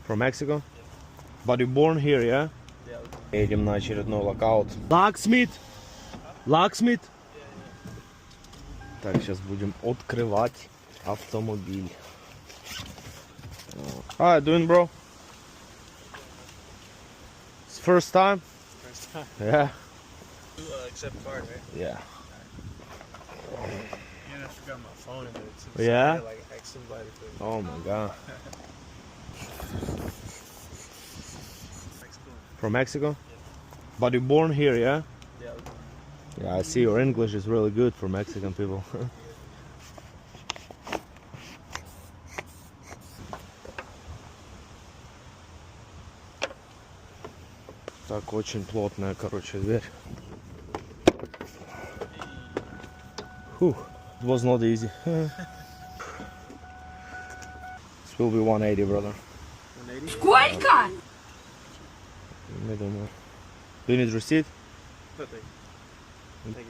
From Mexico? But you born here, yeah? Едем на очередной локаут. Локсмит! Локсмит! Так, сейчас будем открывать автомобиль. How you doing, bro? It's first time? First time. Yeah. You accept card, right? Yeah. And I forgot my phone in there too. Yeah? So I had, like, ask somebody for Oh my god. Mexico. From Mexico? But you born here, yeah? Yeah. Yeah, I see your English is really good for Mexican people. Так, очень плотная, короче, дверь. It was not easy. This will be 180, brother. 180? Сколько? Не думаю. Do you need receipt? Thank you.